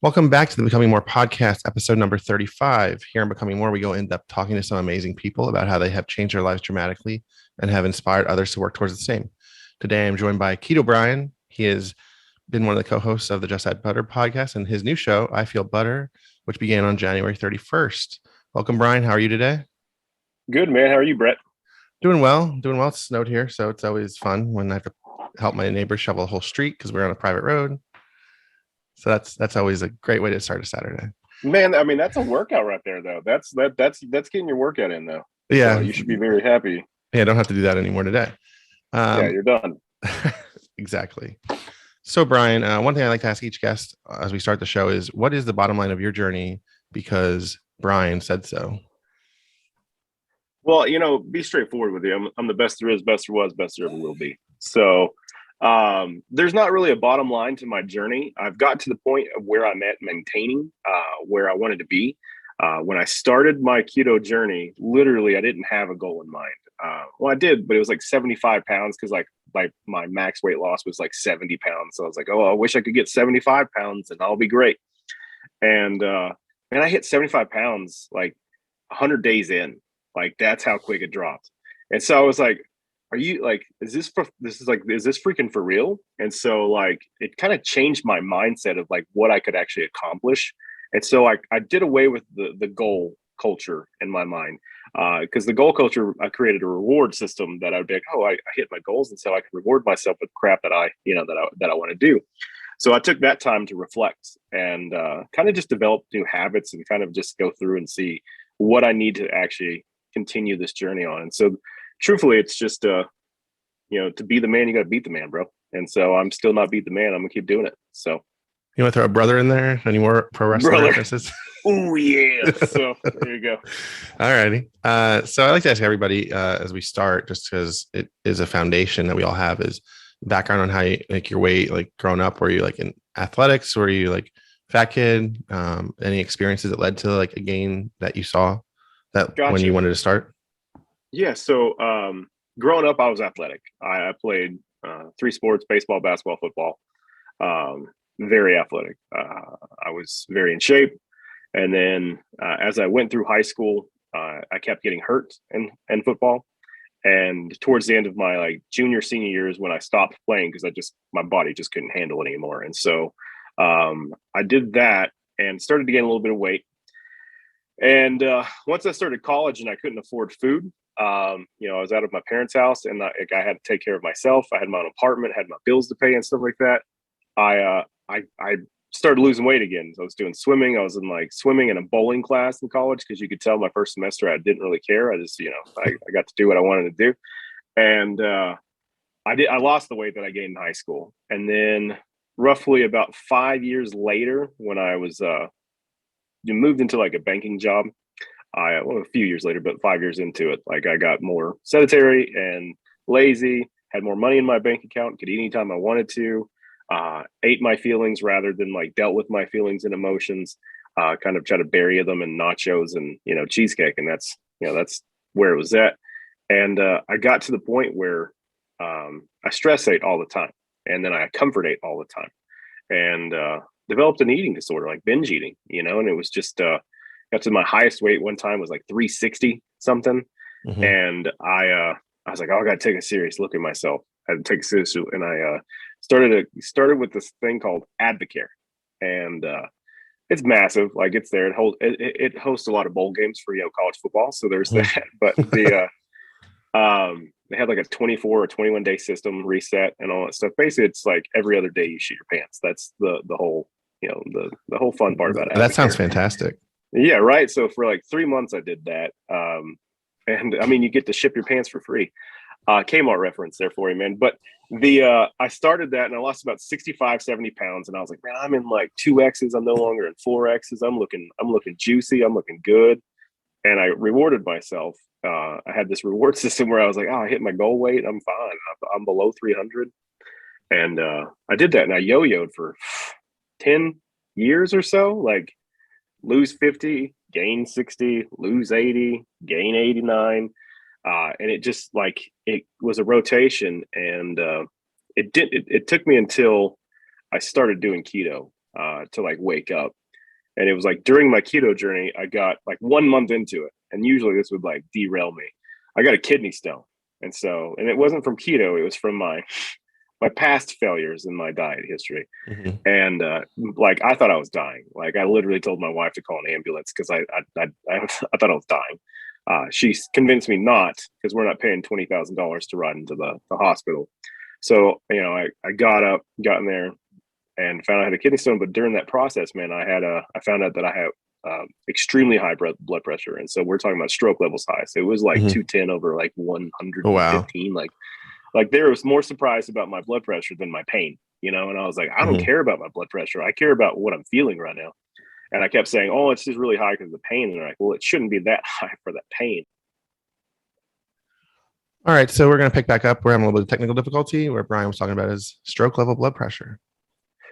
Welcome back to the Becoming More podcast, episode number 35. Here in Becoming More, we go in depth talking to some amazing people about how they have changed their lives dramatically and have inspired others to work towards the same. Today, I'm joined by Keto Brian. He has been one of the co-hosts of the Just Add Butter podcast and his new show, I Feel Butter, which began on January 31st. Welcome, Brian. How are you today? Good, man. How are you, Brett? Doing well. It's snowed here, so it's always fun when I have to help my neighbors shovel a whole street because we're on a private road. So that's always a great way to start a Saturday. Man, I mean, that's a workout right there, though. That's getting your workout in, though. Yeah. So you should be very happy. Yeah, I don't have to do that anymore today. Yeah, you're done. Exactly. So, Brian, one thing I like to ask each guest as we start the show is, what is the bottom line of your journey? Because Brian said so. Well, be straightforward with you. I'm the best there is, best there was, best there ever will be. So there's not really a bottom line to my journey. I've got to the point of where I'm at maintaining where I wanted to be. When I started my keto journey, literally, I didn't have a goal in mind. Well, I did, but it was like 75 pounds because like my max weight loss was like 70 pounds. So I was like, oh, I wish I could get 75 pounds and I'll be great. And I hit 75 pounds like 100 days in. Like that's how quick it dropped. And so I was like, are you like, is this freaking for real? And so like, it kind of changed my mindset of like what I could actually accomplish. And so I did away with the goal culture in my mind. Because the goal culture, I created a reward system that I would be like, oh, I hit my goals. And so I can reward myself with crap that I want to do. So I took that time to reflect and kind of just develop new habits and kind of just go through and see what I need to actually continue this journey on. And so truthfully, it's just to be the man, you got to beat the man, bro. And so I'm still not beat the man. I'm gonna keep doing it. So you want to throw a brother in there? Any more pro wrestling references? Oh yeah. So there you go. All righty. So I like to ask everybody as we start, just because it is a foundation that we all have, is background on how you like your weight, like growing up. Were you like in athletics? Were you like fat kid? Any experiences that led to like a gain that you saw that Gotcha. when you wanted to start? Yeah. So growing up, I was athletic. I played 3 sports: baseball, basketball, football. Very athletic. I was very in shape. And then as I went through high school, I kept getting hurt in football. And towards the end of my like junior, senior years, when I stopped playing, because my body just couldn't handle it anymore. And so I did that and started to gain a little bit of weight. And once I started college and I couldn't afford food, I was out of my parents' house and I had to take care of myself. I had my own apartment, had my bills to pay and stuff like that. I started losing weight again. So I was doing swimming. I was in like swimming in a bowling class in college because you could tell my first semester I didn't really care. I just, I got to do what I wanted to do. And I lost the weight that I gained in high school. And then roughly about 5 years later, when I was moved into like a banking job, a few years later, but 5 years into it, like I got more sedentary and lazy, had more money in my bank account, could eat anytime I wanted to. Ate my feelings rather than like dealt with my feelings and emotions, kind of try to bury them in nachos and, cheesecake. And that's where it was at. And I got to the point where I stress ate all the time. And then I comfort ate all the time and developed an eating disorder, like binge eating, and it was just got to my highest weight one time was like 360 something. Mm-hmm. And I was like, oh, I got to take a serious look at myself. I had to take a serious look. And I started with this thing called Advocare, and it's massive. Like it's there. It hosts a lot of bowl games for college football. So there's that. But they had like a 24 or 21 day system reset and all that stuff. Basically, it's like every other day you shit your pants. That's the whole the whole fun part about it. That sounds fantastic. Yeah, right. So for like 3 months, I did that, and I mean, you get to ship your pants for free. Kmart reference there for you, man. But I started that and I lost about 65, 70 pounds. And I was like, man, I'm in like 2X's. I'm no longer in 4X's. I'm looking juicy. I'm looking good. And I rewarded myself. I had this reward system where I was like, oh, I hit my goal weight. I'm fine. I'm below 300. And I did that and I yo-yoed for 10 years or so, like lose 50, gain 60, lose 80, gain 89. And it just like, it was a rotation and it took me until I started doing keto. to like wake up. And it was like during my keto journey, I got like 1 month into it. And usually this would like derail me. I got a kidney stone. And it wasn't from keto, it was from my past failures in my diet history. Mhm. And like I thought I was dying. Like I literally told my wife to call an ambulance because I thought I was dying. She convinced me not, because we're not paying $20,000 to ride into the hospital. So I got in there, and found out I had a kidney stone. But during that process, man, I found out that I have extremely high blood pressure, and so we're talking about stroke levels high. So it was like Mhm. 210 over like Oh, wow. 115. Like there was more surprised about my blood pressure than my pain, and I was like, I don't Mhm. care about my blood pressure. I care about what I'm feeling right now. And I kept saying, oh, it's just really high because of the pain. And they're like, well, it shouldn't be that high for that pain. All right, so we're going to pick back up. We're having a little bit of technical difficulty where Brian was talking about his stroke level blood pressure.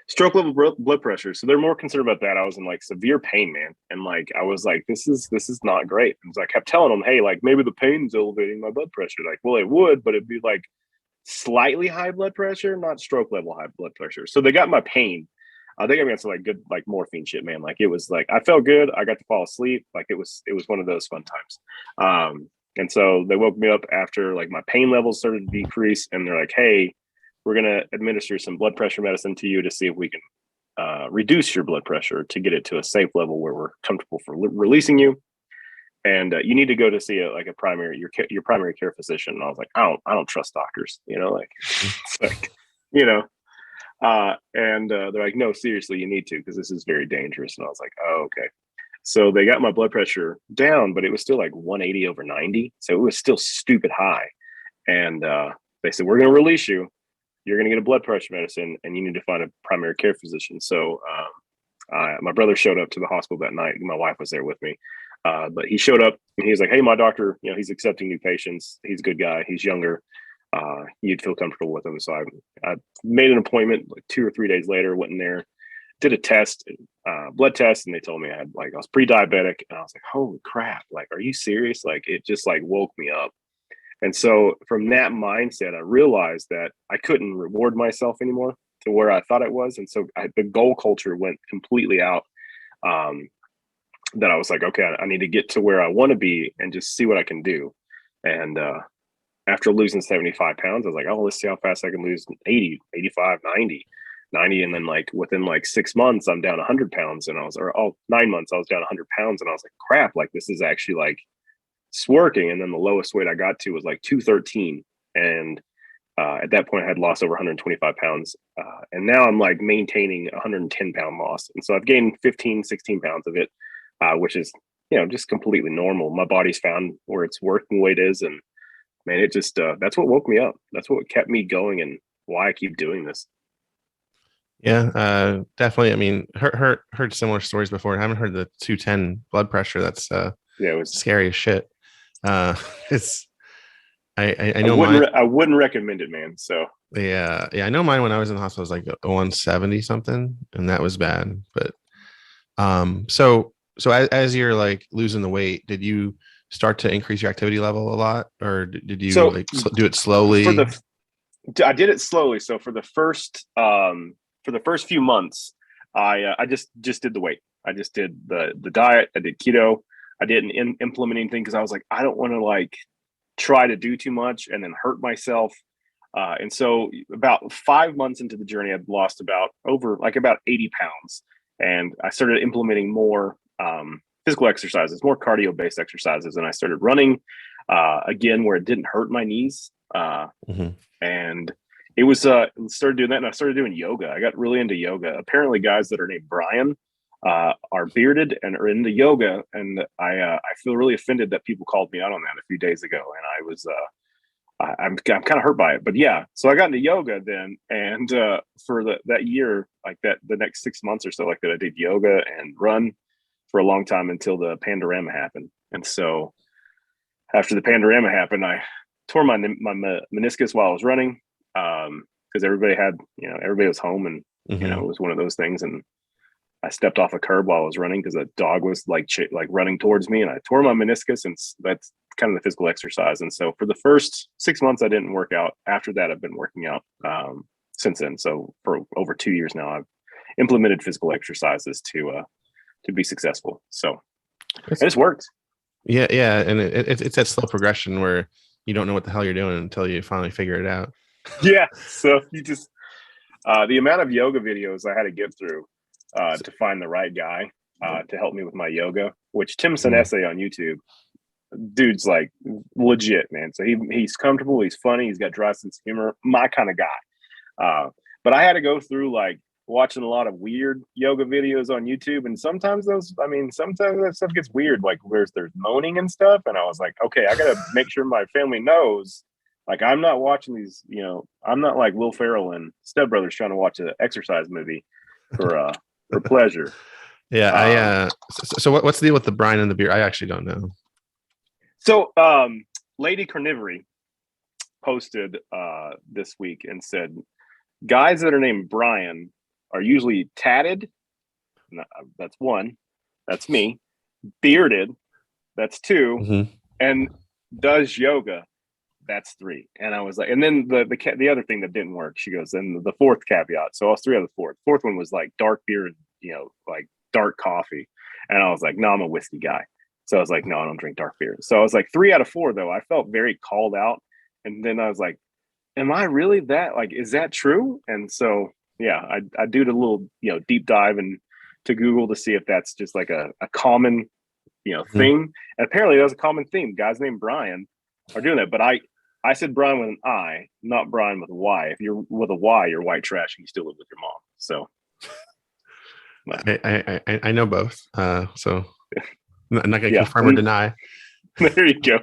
Stroke level blood pressure. So they're more concerned about that. I was in like severe pain, man. And like, I was like, this is not great. And so I kept telling them, hey, like maybe the pain's elevating my blood pressure. Like, well, it would, but it'd be like slightly high blood pressure, not stroke level high blood pressure. So they got my pain. They got me on some like good like morphine shit, man. Like it was like I felt good. I got to fall asleep. Like it was one of those fun times. And so they woke me up after like my pain levels started to decrease, and they're like, "Hey, we're gonna administer some blood pressure medicine to you to see if we can reduce your blood pressure to get it to a safe level where we're comfortable for releasing you. And you need to go to see a primary your primary care physician." And I was like, I don't trust doctors, like Mhm. it's like, and they're like, no, seriously, you need to, because this is very dangerous. And I was like, oh, okay. So they got my blood pressure down, but it was still like 180 over 90. So it was still stupid high. And they said, we're going to release you. You're going to get a blood pressure medicine, and you need to find a primary care physician. So my brother showed up to the hospital that night. My wife was there with me. But he showed up and he was like, hey, my doctor, he's accepting new patients. He's a good guy. He's younger. You'd feel comfortable with him. So I made an appointment like 2 or 3 days later, went in there, did a test, blood test, and they told me I was pre-diabetic. And I was like, holy crap, like, are you serious? Like, it just like woke me up. And so from that mindset, I realized that I couldn't reward myself anymore to where I thought it was. And so the goal culture went completely out. Um, that I was like, okay, I need to get to where I want to be and just see what I can do. And after losing 75 pounds, I was like, oh, let's see how fast I can lose 80, 85, 90. And then like within like 6 months, I'm down 100 pounds. And 9 months, I was down 100 pounds. And I was like, crap, like this is actually like, it's working. And then the lowest weight I got to was like 213. And at that point, I had lost over 125 pounds. And now I'm like maintaining 110-pound loss. And so I've gained 15, 16 pounds of it, which is, just completely normal. My body's found where its working weight is. And man, it just, that's what woke me up. That's what kept me going and why I keep doing this. Yeah, definitely. I mean, heard similar stories before. I haven't heard the 210 blood pressure. That's Yeah, it was, scary as shit. Uh, it's I know mine. I wouldn't recommend it, man. So Yeah, I know mine when I was in the hospital was like 170 something, and that was bad. But so as you're like losing the weight, did you start to increase your activity level a lot, or did you so like do it for slowly? I did it slowly. So for the first few months, I just did the weight. I just did the diet. I did keto. I didn't implement anything because I was like, I don't want to like try to do too much and then hurt myself. And so about 5 months into the journey, I'd lost about 80 pounds. And I started implementing more physical exercises, more cardio based exercises. And I started running again where it didn't hurt my knees. Mhm. And it was started doing that, and I started doing yoga. I got really into yoga. Apparently guys that are named Brian are bearded and are into yoga, and I feel really offended that people called me out on that a few days ago, and I was I'm kind of hurt by it. But yeah, so I got into yoga then, and for that year, like that the next 6 months or so, like that, I did yoga and run for a long time until the panorama happened. And so after the panorama happened, I tore my meniscus while I was running, because everybody was home, and it Mhm. was one of those things. And I stepped off a curb while I was running because a dog was like running towards me, and I tore my meniscus. And that's kind of the physical exercise. And so for the first 6 months, I didn't work out. After that, I've been working out since then. So for over 2 years now, implemented physical exercises to be successful. So and it's worked. Yeah, yeah, and it's that slow progression where you don't know what the hell you're doing until you finally figure it out. Yeah. So you just the amount of yoga videos I had to get through to find the right guy to help me with my yoga, which Tim Senese on YouTube, dude's like legit, man. So he's comfortable, he's funny, he's got dry sense of humor, my kind of guy. But I had to go through like watching a lot of weird yoga videos on YouTube, and sometimes that stuff gets weird, like where there's moaning and stuff. And I was like, okay, I gotta make sure my family knows. Like, I'm not watching these, I'm not like Will Ferrell and Step Brothers trying to watch an exercise movie for pleasure. Yeah, so what's the deal with the Brian and the beer? I actually don't know. So Lady Carnivory posted this week and said, guys that are named Brian are usually tatted. That's one. That's me. Bearded. That's two. Mm-hmm. And does yoga. That's three. And I was like, and then the other thing that didn't work, she goes, and the fourth caveat. So I was three out of the fourth. Fourth one was like dark beer, like dark coffee. And I was like, no, I'm a whiskey guy. So I was like, no, I don't drink dark beer. So I was like 3 out of 4, though. I felt very called out. And then I was like, am I really that? Like, is that true? And so, yeah, I did a little, deep dive to Google to see if that's just like a common, thing. And apparently that was a common theme. Guys named Brian are doing that. But I said Brian with an I, not Brian with a Y. If you're with a Y, you're white trash and you still live with your mom. So I know both. So I'm not going to confirm or deny. There you go.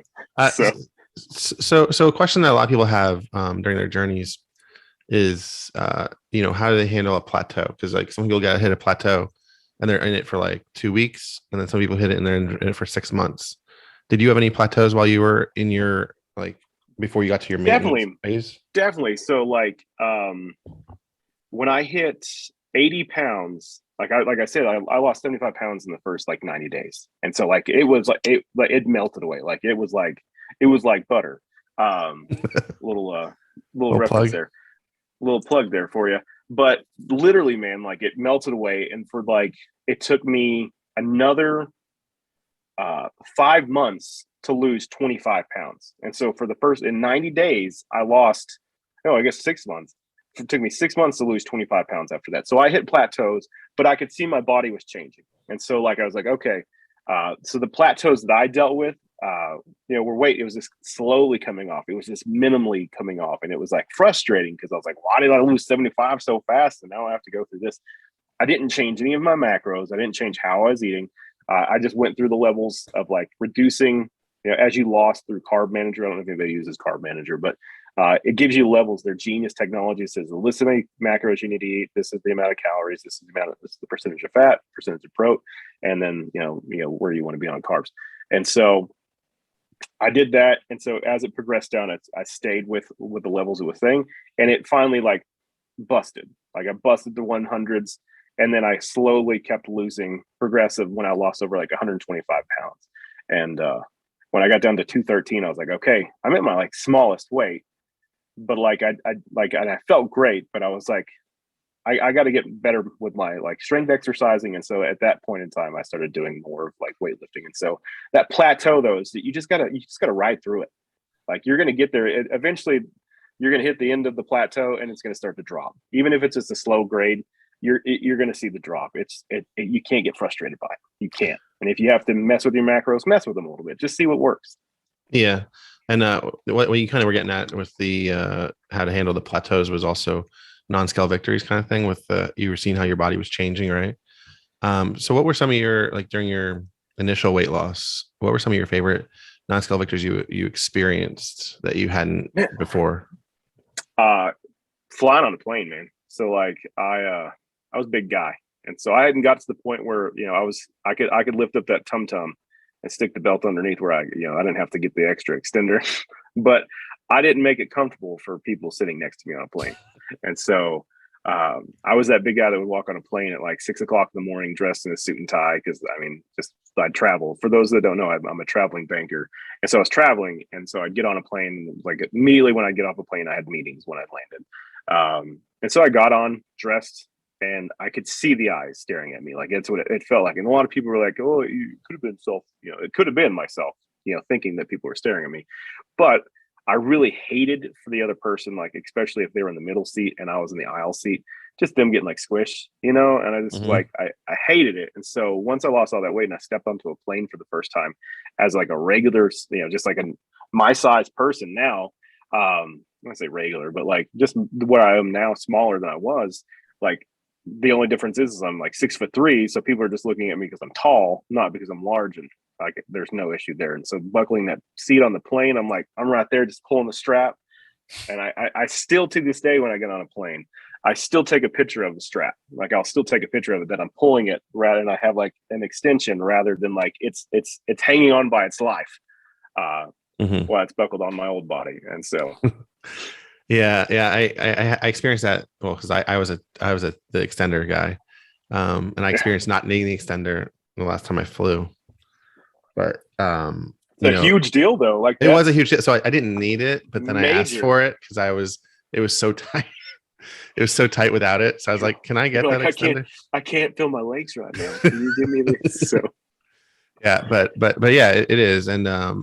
So a question that a lot of people have during their journeys is, how do they handle a plateau? Because like some people hit a plateau and they're in it for like 2 weeks, and then some people hit it and they're in it for 6 months. Did you have any plateaus while you were in your before you got to your maintenance phase? Definitely. So like when I hit 80 pounds, like I said, I lost 75 pounds in the first 90 days. And so it was it melted away. It was like butter. Little reference plug there. Little plug there for you. But literally, man, it melted away. And for it took me another 5 months to lose 25 pounds. And so for the first in 90 days, I lost, I guess 6 months. It took me 6 months to lose 25 pounds after that. So I hit plateaus, but I could see my body was changing. And so I was like, okay. So the plateaus that I dealt with, it was just slowly coming off. It was just minimally coming off. And it was frustrating because I was like, why did I lose 75 so fast? And now I have to go through this. I didn't change any of my macros. I didn't change how I was eating. I just went through the levels of reducing, as you lost through Carb Manager. I don't know if anybody uses Carb Manager, but it gives you levels. Their genius technology says, listen to macros you need to eat. This is the amount of calories. This is the percentage of fat, percentage of protein, and then, where you want to be on carbs. And so I did that. And so as it progressed down, I stayed with the levels it was thing. And it finally busted. I busted the 100s. And then I slowly kept losing progressive when I lost over 125 pounds. And when I got down to 213, I was like, okay, I'm at my smallest weight. But I felt great, but I was like, I got to get better with my strength exercising. And so at that point in time, I started doing more of weightlifting. And so that plateau though is that you just gotta ride through it. You're going to get there. Eventually you're going to hit the end of the plateau and it's going to start to drop. Even if it's just a slow grade, you're going to see the drop. You can't get frustrated by it. You can't. And if you have to mess with your macros, mess with them a little bit. Just see what works. Yeah. And what you kind of were getting at with the how to handle the plateaus was also NonScale Victories kind of thing with you were seeing how your body was changing, right? So what were some of your during your initial weight loss, what were some of your favorite NonScale Victories you experienced that you hadn't before? Flying on a plane, man. So I was a big guy, and so I hadn't got to the point where I could lift up that tum-tum and stick the belt underneath where I didn't have to get the extra extender, but I didn't make it comfortable for people sitting next to me on a plane. And so I was that big guy that would walk on a plane at 6 o'clock in the morning dressed in a suit and tie. Cause I'd travel. For those that don't know, I'm a traveling banker. And so I was traveling. And so I'd get on a plane, immediately when I get off a plane, I had meetings when I landed. And so I got on, dressed, and I could see the eyes staring at me. Like that's what it felt like. And a lot of people were like, "Oh, you could have been it could have been myself, thinking that people were staring at me." But I really hated for the other person, like especially if they were in the middle seat and I was in the aisle seat, just them getting like squished, and I just Mhm. I hated it. And so once I lost all that weight and I stepped onto a plane for the first time as like a regular, just like a my size person now, I don't say regular, but like just where I am now, smaller than I was, like the only difference is I'm like 6'3", so people are just looking at me because I'm tall, not because I'm large, and like there's no issue there. And so buckling that seat on the plane, I'm right there just pulling the strap. And I still to this day when I get on a plane, I still take a picture of the strap. Like I'll still take a picture of it that I'm pulling it rather than I have like an extension rather than like it's hanging on by its life. Mhm. While it's buckled on my old body. And so Yeah. I experienced that. Well, because I was the extender guy, and I experienced not needing the extender the last time I flew. But it's a huge deal though. Like it was a that's huge. So I didn't need it, but then I asked major. for it because it was so tight. It was so tight without it. So I was like, "Can I get You're that like, extender?" I can't feel my legs right now. Can you give me this? So Yeah, but yeah, it is, and I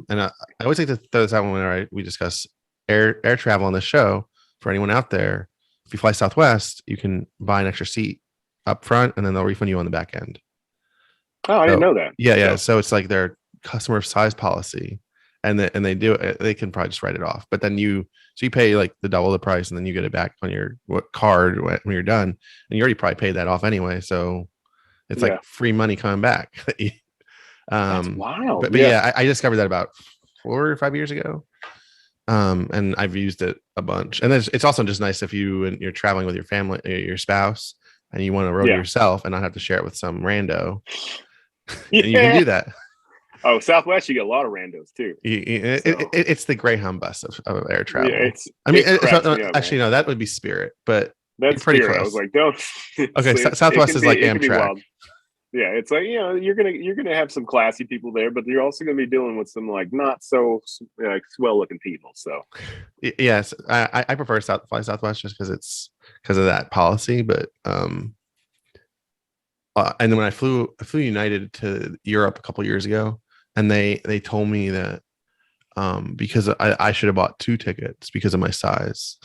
always like to throw this out whenever we discuss air travel on the show. For anyone out there, if you fly Southwest, you can buy an extra seat up front, and then they'll refund you on the back end. I didn't So know that. yeah. So So it's like their customer size policy, and they do it. They can probably just write it off, but then you pay like the double the price, and then you get it back on your card when you're done, and you already probably paid that off anyway. So it's yeah, like free money coming back. that's wild. But Yeah. yeah, I discovered that about 4 or 5 years ago. And I've used it a bunch. And it's also just nice if you're traveling with your family, your spouse, and you want to row to Yeah. yourself and not have to share it with some rando, and you can Yeah. do that. Oh, Southwest, you get a lot of randos too. So It's the Greyhound bus of air yeah, travel. I mean, cracks me up, man. actually, no, that would be Spirit, but you're That's pretty Spirit. I was close. like, don't. Okay, Southwest is like It can be Amtrak. wild. Yeah, it's like you're gonna have some classy people there, but you're also gonna be dealing with some like not so like swell looking people. So Yes, I prefer fly Southwest just because of that policy. But and then when I flew United to Europe a couple years ago, and they told me that because I should have bought two tickets because of my size,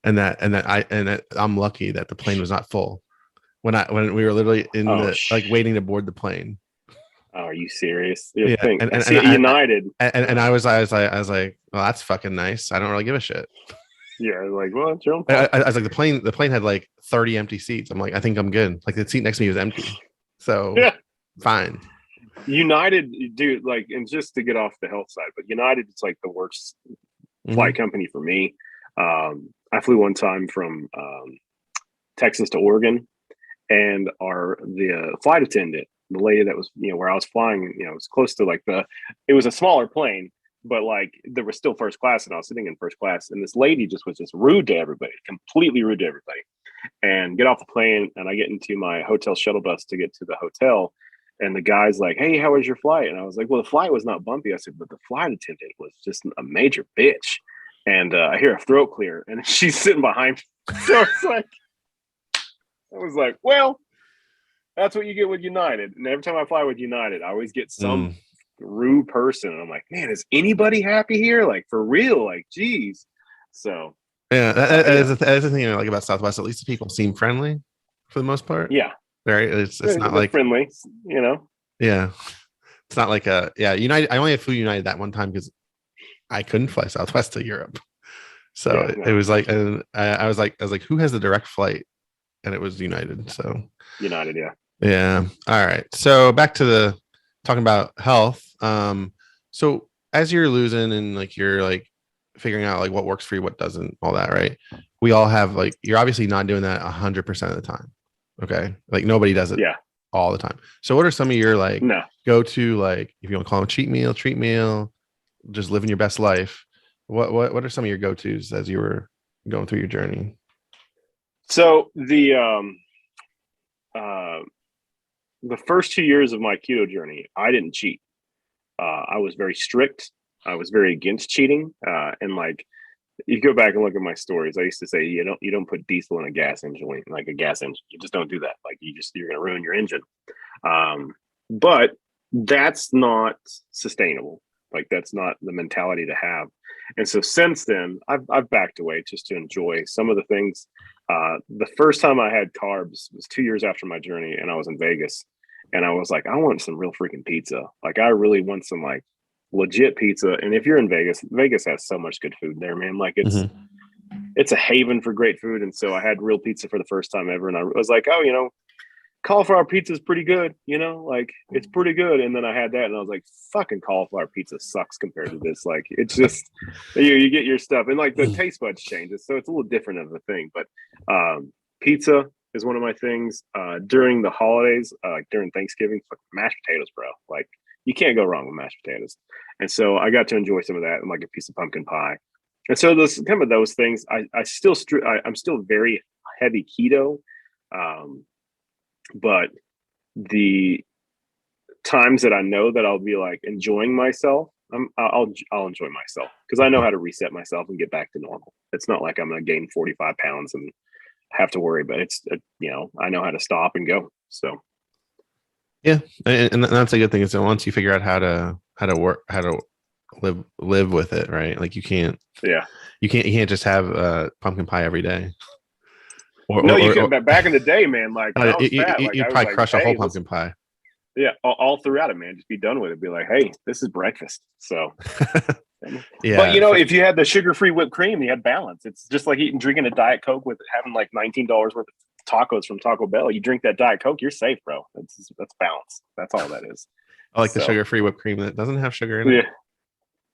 and that I'm lucky that the plane was not full when we were literally in oh the like waiting to board the plane. are you serious? You Yeah, think and see United? I was like, well, that's fucking nice. I don't really give a shit. Yeah, like well, it's your own fault. I was like, the plane had like 30 empty seats. I'm like, I think I'm good. Like the seat next to me was empty, so Yeah, fine. United, dude. Like, and just to get off the health side, but United is like the worst Hmm. flight company for me. I flew one time from Texas to Oregon, and the flight attendant, the lady that was where I was flying, it was close to like it was a smaller plane, but like there was still first class, and I was sitting in first class, and this lady just was just rude to everybody, completely rude to everybody. And get off the plane, and I get into my hotel shuttle bus to get to the hotel. And the guy's like, "Hey, how was your flight?" And I was like, "Well, the flight was not bumpy." I said, "But the flight attendant was just a major bitch." And I hear a throat clear, and she's sitting behind me. So it's like, I was like, "Well, that's what you get with United." And every time I fly with United, I always get some Mm. rude person. And I'm like, "Man, is anybody happy here? Like for real? Like, geez." So Yeah, yeah, that is the thing I like about Southwest. At least the people seem friendly for the most part. yeah, Right? It's not they're like friendly. yeah, it's not like a yeah. United. I only flew United that one time because I couldn't fly Southwest to Europe. So Yeah, it no, was like, and I was like, who has the direct flight? And it was United. So United, yeah. yeah. All right. So back to the talking about health. So as you're losing and like you're like figuring out like what works for you, what doesn't, all that, right? We all have like you're obviously not doing that 100% of the time. Okay. Like nobody does it Yeah. all the time. So what are some of your like No. go to like if you want to call them treat meal, just living your best life? What are some of your go tos as you were going through your journey? So uh the first 2 years of my keto journey, I didn't cheat. I was very strict. I was very against cheating. And like you go back and look at my stories. I used to say you don't put diesel in a gas engine, like a gas engine. You just don't do that. Like you're going to ruin your engine. But that's not sustainable. Like that's not the mentality to have. And so since then, I've backed away just to enjoy some of the things. The first time I had carbs was 2 years after my journey, and I was in Vegas, and I was like, I want some real freaking pizza. Like I really want some like legit pizza. And if you're in Vegas, Vegas has so much good food there, man. Like it's a haven for great food. And so I had real pizza for the first time ever, and I was like, oh, cauliflower pizza is pretty good, like it's pretty good. And then I had that and I was like, fucking cauliflower pizza sucks compared to this. Like it's just you get your stuff and like the taste buds changes. So it's a little different of a thing. But pizza is one of my things. During the holidays, like during Thanksgiving, like mashed potatoes, bro. Like you can't go wrong with mashed potatoes. And so I got to enjoy some of that and like a piece of pumpkin pie. And so those kind of those things, I'm still very heavy keto. But the times that I know that I'll be like enjoying myself, I'll enjoy myself because I know how to reset myself and get back to normal. It's not like I'm going to gain 45 pounds and have to worry, but it's, I know how to stop and go. So. Yeah. And that's a good thing is that once you figure out how to live with it, right? Like you can't just have pumpkin pie every day. You can. Back in the day, man, like when I was fat, like you probably crush a whole pumpkin pie. Yeah, all throughout it, man. Just be done with it. Be like, hey, this is breakfast. So, yeah. But if you had the sugar-free whipped cream, you had balance. It's just like drinking a Diet Coke with having like $19 worth of tacos from Taco Bell. You drink that Diet Coke, you're safe, bro. That's balance. That's all that is. I like the sugar-free whipped cream that doesn't have sugar in it. Yeah,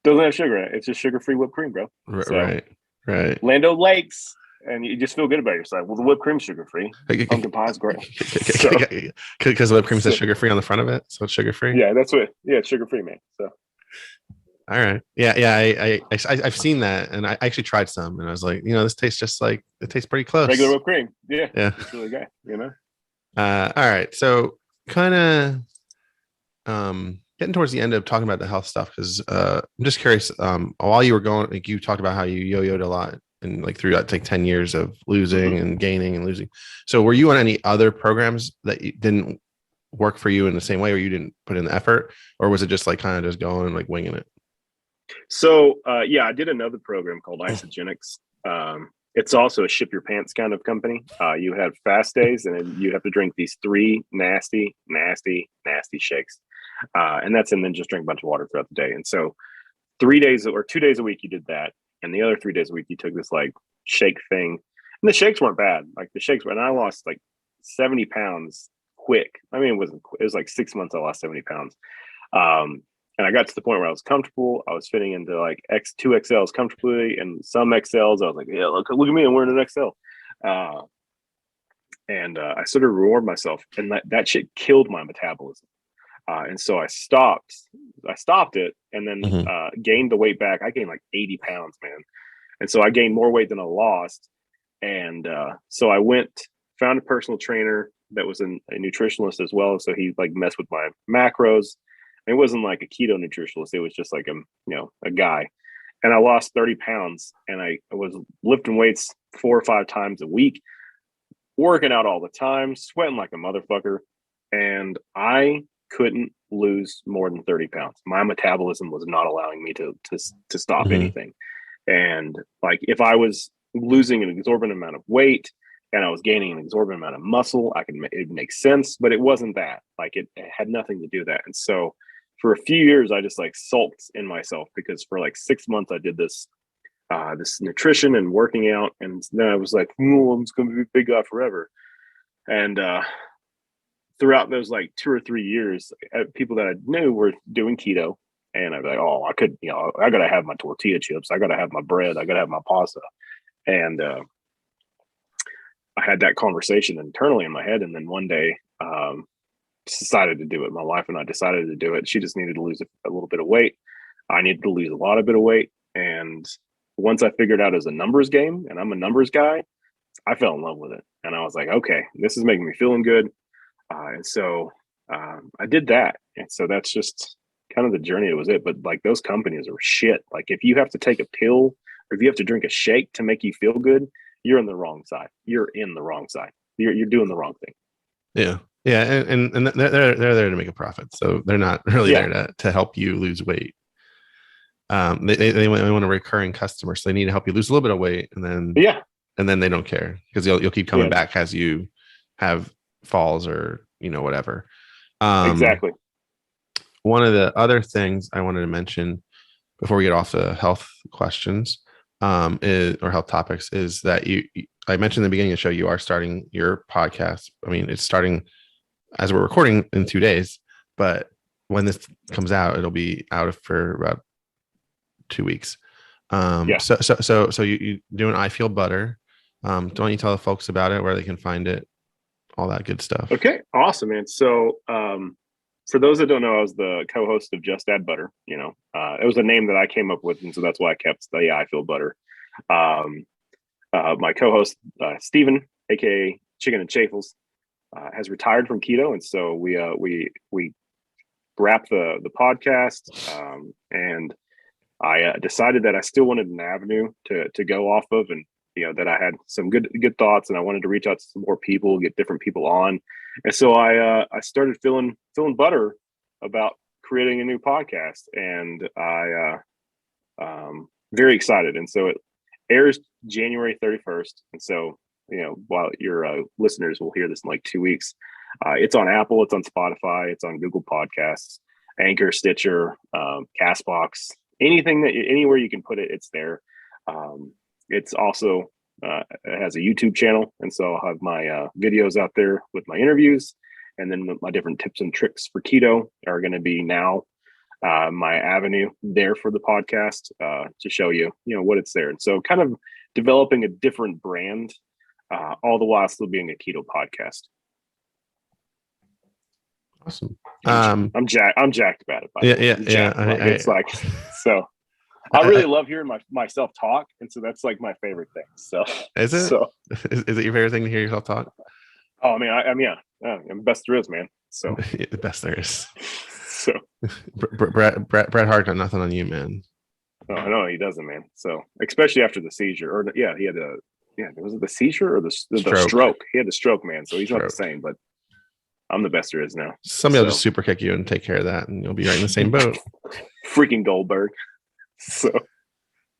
doesn't have sugar in it. It's just sugar-free whipped cream, bro. Right. Lando Lakes. And you just feel good about yourself. Well, the whipped cream's sugar-free. Pumpkin pie is great. Because whipped cream says sugar-free on the front of it, so it's sugar-free. Yeah, that's what. Yeah, it's sugar-free, man. So. All right. Yeah. I've seen that, and I actually tried some, and I was like, this tastes just like it tastes pretty close. Regular whipped cream. Yeah. It's really good. All right. So kind of getting towards the end of talking about the health stuff because I'm just curious. While you were going, like you talked about how you yo-yoed a lot. And like through that, like 10 years of losing and gaining and losing. So were you on any other programs that didn't work for you in the same way, or you didn't put in the effort, or was it just like kind of just going like winging it? So, I did another program called Isogenics. It's also a ship your pants kind of company. You have fast days and then you have to drink these 3 nasty shakes. And then just drink a bunch of water throughout the day. And so 3 days or 2 days a week, you did that. And the other 3 days a week, you took this like shake thing. And the shakes weren't bad. Like the shakes, and I lost like 70 pounds quick. I mean, it was like 6 months I lost 70 pounds. And I got to the point where I was comfortable. I was fitting into like two XLs comfortably and some XLs. I was like, yeah, look at me, I'm wearing an XL. And I sort of reward myself. And that shit killed my metabolism. And so I stopped it and then gained the weight back. I gained like 80 pounds, man. And so I gained more weight than I lost. And so I found a personal trainer that was a nutritionalist as well. So he like messed with my macros. And it wasn't like a keto nutritionalist. It was just like a guy. And I lost 30 pounds and I was lifting weights 4 or 5 times a week, working out all the time, sweating like a motherfucker. And I couldn't lose more than 30 pounds. My metabolism was not allowing me to stop anything. And like if I was losing an exorbitant amount of weight and I was gaining an exorbitant amount of muscle, it makes sense, but it wasn't that. Like it had nothing to do with that. And so for a few years, I just like sulked in myself because for like 6 months I did this nutrition and working out, and then I was like, I'm just gonna be a big guy forever. And throughout those like 2 or 3 years, people that I knew were doing keto, and I'd be like, oh, I gotta have my tortilla chips, I gotta have my bread, I gotta have my pasta. And I had that conversation internally in my head, and then one day decided to do it. My wife and I decided to do it. She just needed to lose a little bit of weight. I needed to lose a lot of bit of weight. And once I figured out it was a numbers game, and I'm a numbers guy, I fell in love with it. And I was like, okay, this is making me feeling good. And so I did that. And so that's just kind of the journey. It was it. But like those companies are shit. Like if you have to take a pill or if you have to drink a shake to make you feel good, you're in the wrong side. You're in the wrong side. You're doing the wrong thing. Yeah. Yeah. And they're there to make a profit. So they're not really Yeah. there to help you lose weight. They want a recurring customer. So they need to help you lose a little bit of weight, Yeah. and then they don't care because you'll keep coming back as you have falls or, whatever. Exactly. One of the other things I wanted to mention before we get off the health questions, or health topics, is that I mentioned in the beginning of the show, you are starting your podcast. I mean, it's starting as we're recording in 2 days, but when this comes out, it'll be out for about 2 weeks. So you doing I Feel Butter. Don't you tell the folks about it, where they can find it, all that good stuff? Okay, awesome, man. So for those that don't know, I was the co-host of Just Add Butter. It was a name that I came up with, and so that's why I kept the I Feel Butter. My co-host Steven, aka Chicken and Chafels, has retired from keto, and so we wrapped the podcast, and I decided that I still wanted an avenue to go off of, and that I had some good thoughts, and I wanted to reach out to some more people, get different people on, and so I started feeling butter about creating a new podcast, and I very excited, and so it airs January 31st, and so while your listeners will hear this in like 2 weeks, it's on Apple, it's on Spotify, it's on Google Podcasts, Anchor, Stitcher, Castbox, anywhere you can put it, it's there. It's also it has a YouTube channel, and so I'll have my videos out there with my interviews, and then my different tips and tricks for keto are going to be now my avenue there for the podcast to show you what it's there, and so kind of developing a different brand, all the while still being a keto podcast. Awesome. I'm jacked about it. It's like so. I really love hearing myself talk, and so that's like my favorite thing. So is it? So is it your favorite thing to hear yourself talk? Oh, I mean, I'm the best there is, man. So the best there is. So Bret Hart got nothing on you, man. No, I know he doesn't, man. So especially after the seizure, or he had was it the seizure or the stroke? He had the stroke, man. So he's not the same, but I'm the best there is now. Somebody will just super kick you and take care of that, and you'll be right in the same boat. Freaking Goldberg. So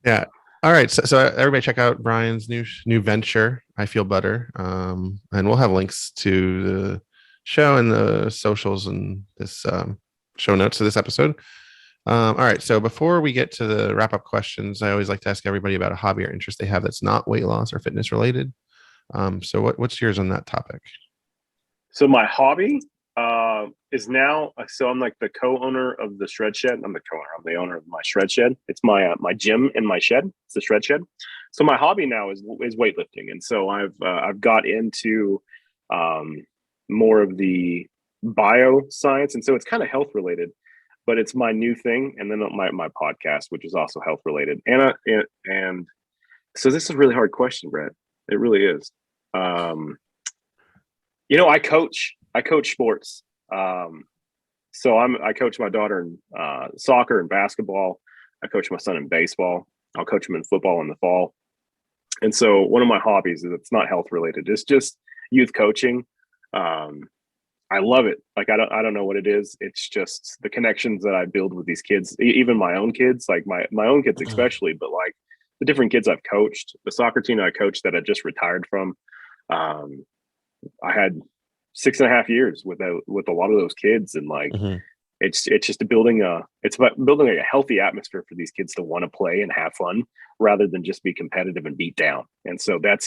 yeah. All right. So everybody check out Brian's new venture, I Feel Butter. And we'll have links to the show and the socials and this show notes of this episode. All right. So before we get to the wrap up questions, I always like to ask everybody about a hobby or interest they have that's not weight loss or fitness related. So what's yours on that topic? So my hobby is now, so I'm like the co-owner of the Shred Shed. I'm the owner of my Shred Shed. It's my gym and my shed. It's the Shred Shed. So my hobby now is weightlifting, and so I've got into more of the bioscience, and so it's kind of health related, but it's my new thing. And then my podcast, which is also health related, and so this is a really hard question, Brett. It really is. I coach sports. So I coach my daughter in soccer and basketball. I coach my son in baseball. I'll coach him in football in the fall. And so one of my hobbies is, it's not health related. It's just youth coaching. I love it. Like, I don't know what it is. It's just the connections that I build with these kids, even my own kids, like my own kids, especially, but like the different kids I've coached, the soccer team I coached that I just retired from. I had 6.5 years with a lot of those kids, and like it's just it's about building a healthy atmosphere for these kids to want to play and have fun rather than just be competitive and beat down. And so that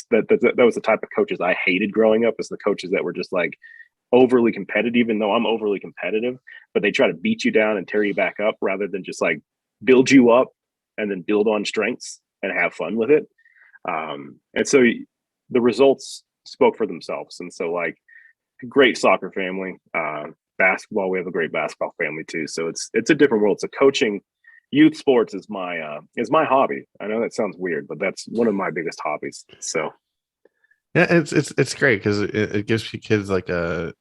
was the type of coaches I hated growing up, is the coaches that were just like overly competitive, even though I'm overly competitive, but they try to beat you down and tear you back up rather than just like build you up and then build on strengths and have fun with it. And so the results spoke for themselves. And so like, great soccer family, basketball, we have a great basketball family too. So it's a different world. So coaching youth sports is my hobby. I know that sounds weird, but that's one of my biggest hobbies. So yeah, it's great because it gives kids like a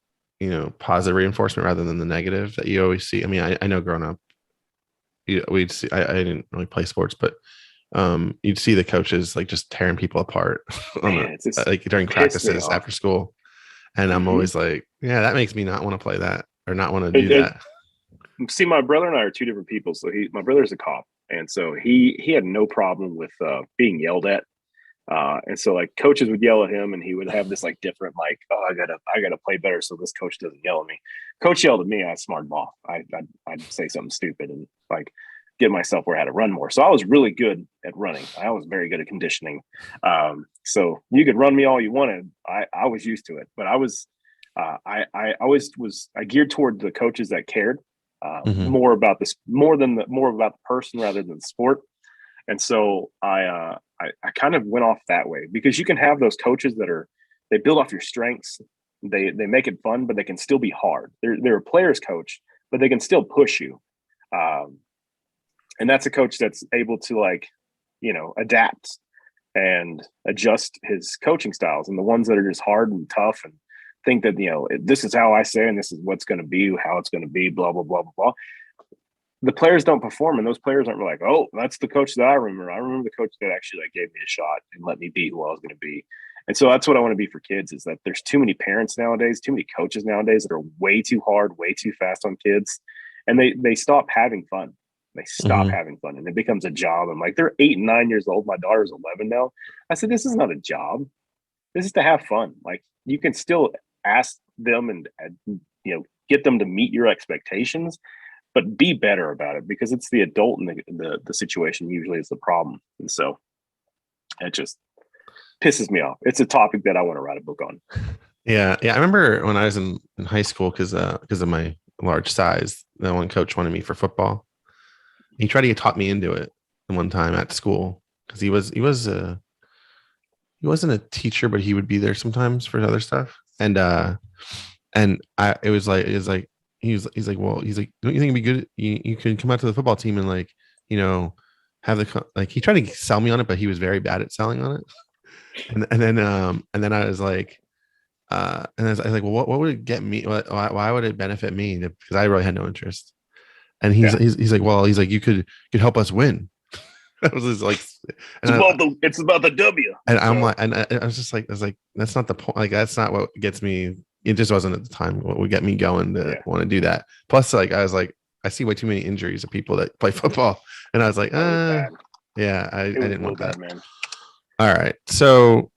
positive reinforcement rather than the negative that you always see. I mean, I know growing up, we'd see. I didn't really play sports, but you'd see the coaches like just tearing people apart on Man, it's just like during pissed me practices off. after school. And I'm Hmm. always like, yeah, that makes me not want to play that or not want to do It, that. See, my brother and I are two different people. So my brother's a cop, and so he had no problem with being yelled at. And so like coaches would yell at him, and he would have this like different like, oh, I gotta play better so this coach doesn't yell at me. Coach yelled at me, I smart him off. I'd say something stupid and like get myself where I had to run more. So I was really good at running. I was very good at conditioning. So you could run me all you wanted. I was used to it, but I always was I geared toward the coaches that cared Mm-hmm. more about this more about the person rather than the sport. And so I kind of went off that way because you can have those coaches that they build off your strengths. They make it fun, but they can still be hard. They're a player's coach, but they can still push you. Um, and that's a coach that's able to like, adapt and adjust his coaching styles. And the ones that are just hard and tough and think that, this is how I say, and this is what's going to be, how it's going to be, blah, blah, blah, blah, blah. The players don't perform, and those players aren't like, oh, that's the coach that I remember. I remember the coach that actually like gave me a shot and let me be who I was going to be. And so that's what I want to be for kids is that there's too many parents nowadays, too many coaches nowadays that are way too hard, way too fast on kids. And they stop having fun. They stop Mm-hmm. having fun and it becomes a job. I'm like, they're 8 and 9 years old. My daughter's 11 now. I said, this is not a job. This is to have fun. Like you can still ask them and get them to meet your expectations, but be better about it because it's the adult in the situation usually is the problem. And so it just pisses me off. It's a topic that I want to write a book on. Yeah. I remember when I was in high school because of my large size, the one coach wanted me for football. He tried to talk me into it one time at school because he wasn't a teacher, but he would be there sometimes for other stuff. And I it was like he's like, well, he's like, don't you think it'd be good? You can come out to the football team and like, have like he tried to sell me on it, but he was very bad at selling on it. And then I was like, and I was like, well, what would it get me? Why would it benefit me? Because I really had no interest. And Yeah. he's like, well, he's like, you could help us win. That was just like, It's about the W. and I'm like, and I was like, that's not the point. Like, that's not what gets me. It just wasn't at the time what would get me going to want to do that. Plus, like, I was like, I see way too many injuries of people that play football, and I was like, yeah, I didn't want that. Man. All right, so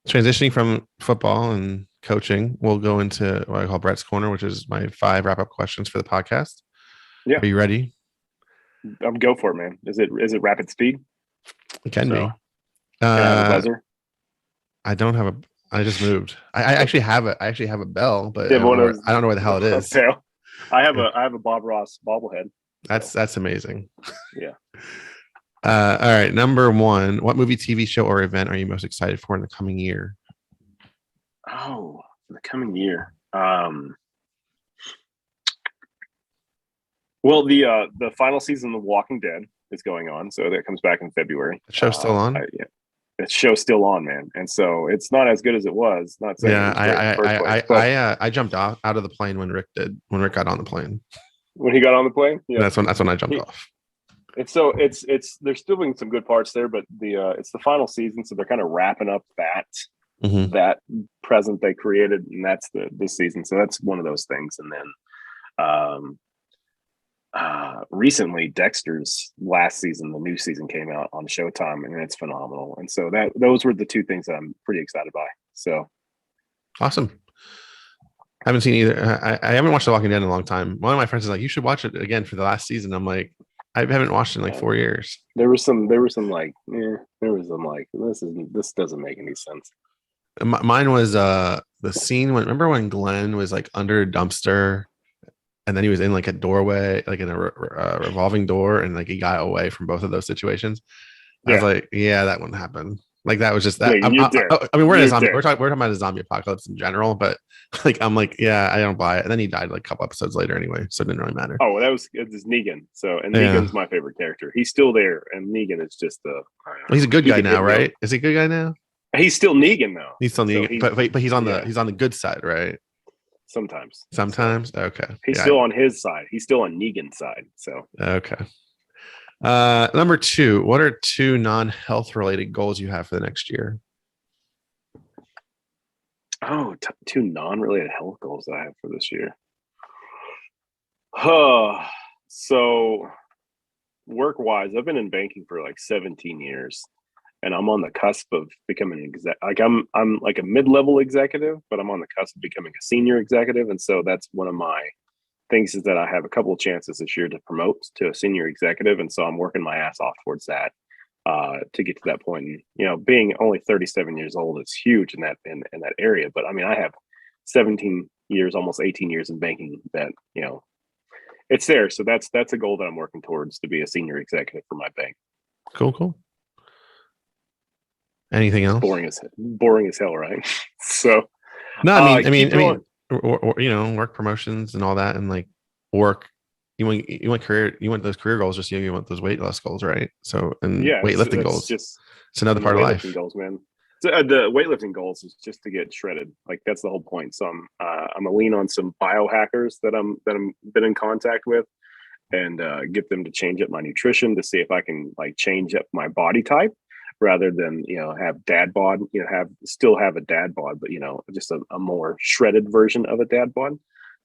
transitioning from football and coaching, we'll go into what I call Brett's Corner, which is my 5 wrap-up questions for the podcast. Yeah. Are you ready? Go for it, man. Is it rapid speed? It can be. Can I have a buzzer? I don't have a. I just moved. I actually have a bell, but I don't know where the hell it is. I have a Bob Ross bobblehead. That's amazing. Yeah. All right. Number 1, what movie, TV show, or event are you most excited for in the coming year? Oh, the coming year. Well, the final season of The Walking Dead is going on, so that comes back in February. The show's still on? Yeah. That show's still on, man, and so it's not as good as it was. Not saying I jumped out of the plane when Rick got on the plane. When he got on the plane, yeah, that's when I jumped off. And so it's there's still being some good parts there, but it's the final season, so they're kind of wrapping up that present they created, and that's this season. So that's one of those things, and then recently Dexter's last season, the new season came out on Showtime, and it's phenomenal. And so those were the 2 things that I'm pretty excited by. So awesome. I haven't seen either. I haven't watched The Walking Dead in a long time. One of my friends is like, you should watch it again for the last season. I'm like, I haven't watched it in like 4 years. There was some like this doesn't make any sense. Mine was the scene remember when Glenn was like under a dumpster and then he was in like a doorway, like in a revolving door, and like he got away from both of those situations. I was like, yeah, that wouldn't happen. Like that was just that. Yeah, I mean, we're talking about a zombie apocalypse in general, but like I'm like, yeah, I don't buy it. And then he died like a couple episodes later anyway, so it didn't really matter. Oh, it's Negan. So Negan's my favorite character. He's still there, and Negan is just he's a good guy now, right? Is he a good guy now? He's still Negan now. He's still Negan, but he's on the good side, right? Sometimes. Okay. He's still on his side. He's still on Negan's side. So okay. Number two, what are two non-health related goals you have for the next year? Oh, two non-related health goals that I have for this year. So work-wise, I've been in banking for like 17 years, and I'm on the cusp of becoming an exec. Like I'm like a mid-level executive, but I'm on the cusp of becoming a senior executive, and so that's one of my things is that I have a couple of chances this year to promote to a senior executive, and so I'm working my ass off towards that to get to that point. And being only 37 years old is huge in that area. But I mean, I have 17 years, almost 18 years in banking that it's there. So that's a goal that I'm working towards to be a senior executive for my bank. Cool. Anything else? Boring as hell, right? So no, I mean, work promotions and all that, and like work. You want those career goals, just you want those weight loss goals, right? So and weightlifting goals. It's another part of life. Goals, man. So, the weightlifting goals is just to get shredded. Like that's the whole point. So I'm a lean on some biohackers that I'm been in contact with, and get them to change up my nutrition to see if I can like change up my body type rather than have dad bod. Still have a dad bod, but just a more shredded version of a dad bod.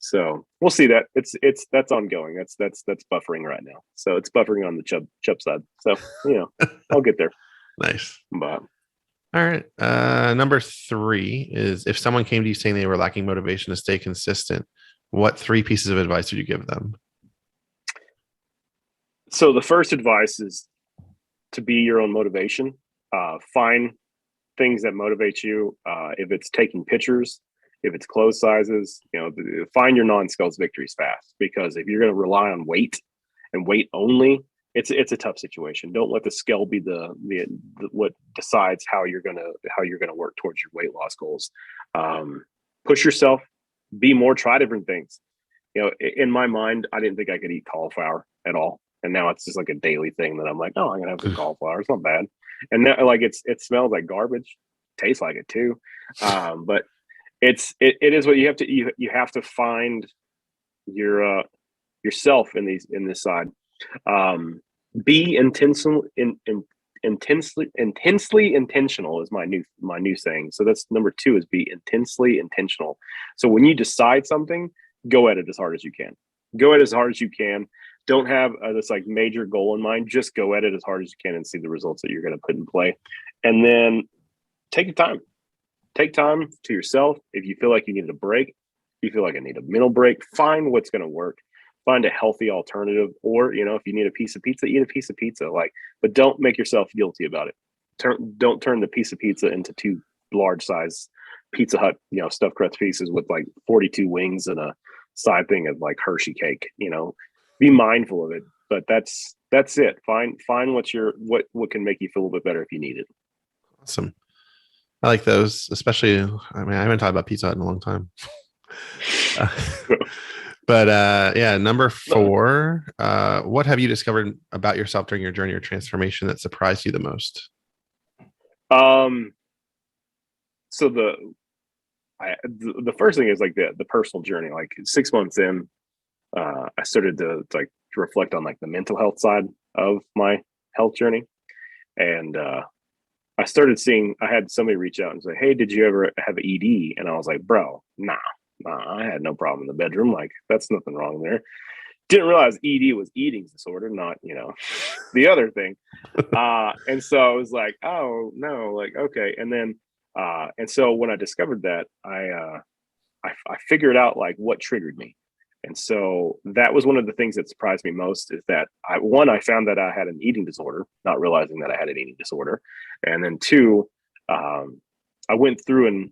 So we'll see that that's ongoing. That's buffering right now. So it's buffering on the chub side. So I'll get there. Nice. But all right. Number three is if someone came to you saying they were lacking motivation to stay consistent, what three pieces of advice would you give them? So the first advice is to be your own motivation. Find things that motivate you. If it's taking pictures, if it's clothes sizes, find your non-scale victories fast, because if you're going to rely on weight and weight only, it's a tough situation. Don't let the scale be the what decides how you're gonna work towards your weight loss goals. Push yourself, be more, try different things. In my mind, I didn't think I could eat cauliflower at all, and now it's just like a daily thing that I'm like, oh, I'm gonna have some cauliflower. It's not bad, and now like it smells like garbage, tastes like it too, but it is what you have to you have to find your yourself in this side. Be intensely intentional is my new saying. So that's number two, is be intensely intentional. So when you decide something, go at it as hard as you can. Don't have this like major goal in mind. Just go at it as hard as you can and see the results that you're going to put in play. And then take your time. Take time to yourself. If you feel like you need a break, if you feel like I need a mental break, find what's going to work. Find a healthy alternative, or if you need a piece of pizza, eat a piece of pizza. But don't make yourself guilty about it. Don't turn the piece of pizza into two large size Pizza Hut, stuffed crust pieces with like 42 wings and a side thing of like Hershey cake. Be mindful of it. But that's it. Find what can make you feel a little bit better if you need it. Awesome. I like those, especially. I mean, I haven't talked about Pizza Hut in a long time. But number four, what have you discovered about yourself during your journey or transformation that surprised you the most? So the first thing is like the personal journey. Like 6 months in, I started to like reflect on like the mental health side of my health journey, and I started seeing. I had somebody reach out and say, "Hey, did you ever have an ED?" And I was like, "Bro, nah. I had no problem in the bedroom. Like that's nothing wrong there." Didn't realize ED was eating disorder, not the other thing. And so I was like, "Oh no, like okay." And then and so when I discovered that, I figured out like what triggered me. And so that was one of the things that surprised me most, is that I found that I had an eating disorder, not realizing that I had an eating disorder, and then two. I went through and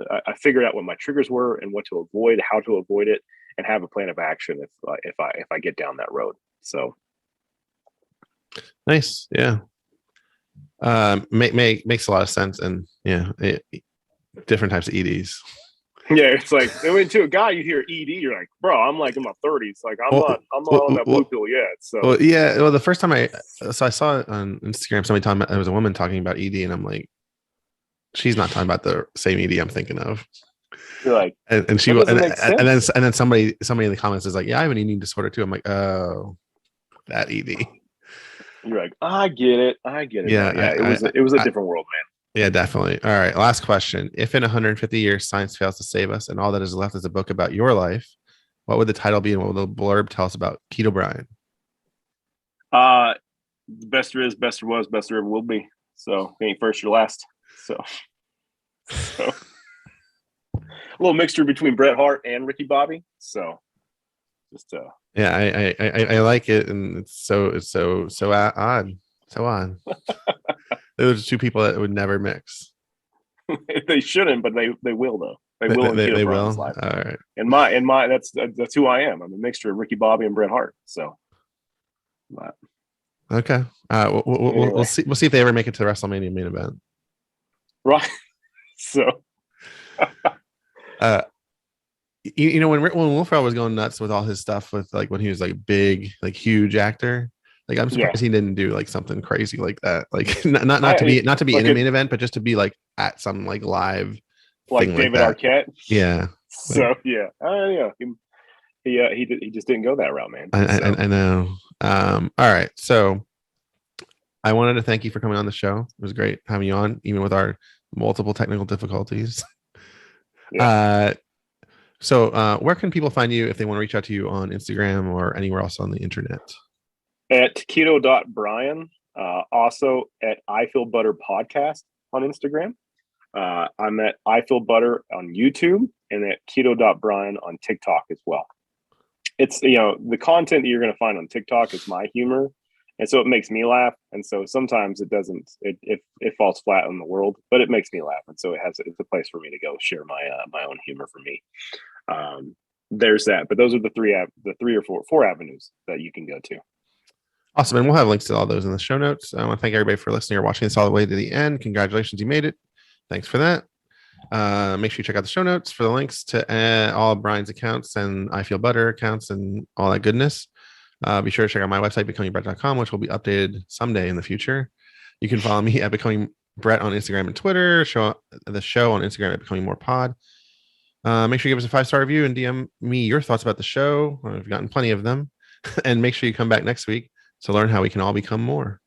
I figured out what my triggers were and what to avoid, how to avoid it, and have a plan of action if I get down that road. So nice, yeah. Makes a lot of sense, and different types of EDs. Yeah, it's like to a guy you hear ED, you're like, bro, I'm like in my 30s, like I'm not on that blue pill yet. So the first time I saw it on Instagram, somebody talking about, there was a woman talking about ED, and I'm like, she's not talking about the same ED I'm thinking of. You're like, and she and then somebody in the comments is like, yeah, I have an eating disorder too. I'm like, oh, that ED. You're like, I get it. I get it Yeah, now. Yeah, it was a different world, yeah, definitely. All right, last question. If in 150 years science fails to save us and all that is left is a book about your life, what would the title be and what would the blurb tell us about Keto Brian? man. Best there is, best there was, best there ever will be. So ain't first or last. So a little mixture between Bret Hart and Ricky Bobby. So just Yeah, I like it, and it's so odd, so odd. Those are two people that would never mix. they shouldn't, but they will though. They will in Keto They Brian's will. life. All right. And my that's who I am. I'm a mixture of Ricky Bobby and Bret Hart. So but Okay. anyway. We'll see. We'll see if they ever make it to the WrestleMania main event. Right. So you know when Wolfrow was going nuts with all his stuff with like when he was like big, like huge actor. Like I'm surprised he didn't do like something crazy like that. Like not to be like in a main event, but just to be like at some like live like thing David like that. Arquette. Yeah. So yeah. Yeah. He just didn't go that route, man. I know. All right. So I wanted to thank you for coming on the show. It was great having you on, even with our multiple technical difficulties. Yeah. So where can people find you if they want to reach out to you on Instagram or anywhere else on the internet? At keto.brian, also at I Feel Butter podcast on Instagram. I'm at I Feel Butter on YouTube and at keto.brian on TikTok as well. It's, the content that you're going to find on TikTok is my humor. And so it makes me laugh. And so sometimes it doesn't, it falls flat on the world, but it makes me laugh. And so it's a place for me to go share my own humor for me. There's that, but those are the three or four avenues that you can go to. Awesome. And we'll have links to all those in the show notes. I want to thank everybody for listening or watching this all the way to the end. Congratulations. You made it. Thanks for that. Make sure you check out the show notes for the links to all of Brian's accounts and I Feel Butter accounts and all that goodness. Be sure to check out my website, becomingbrett.com, which will be updated someday in the future. You can follow me at Becoming Brett on Instagram and Twitter. Show the show on Instagram at Becoming More Pod. Make sure you give us a 5-star review and DM me your thoughts about the show. I've gotten plenty of them. And make sure you come back next week to learn how we can all become more.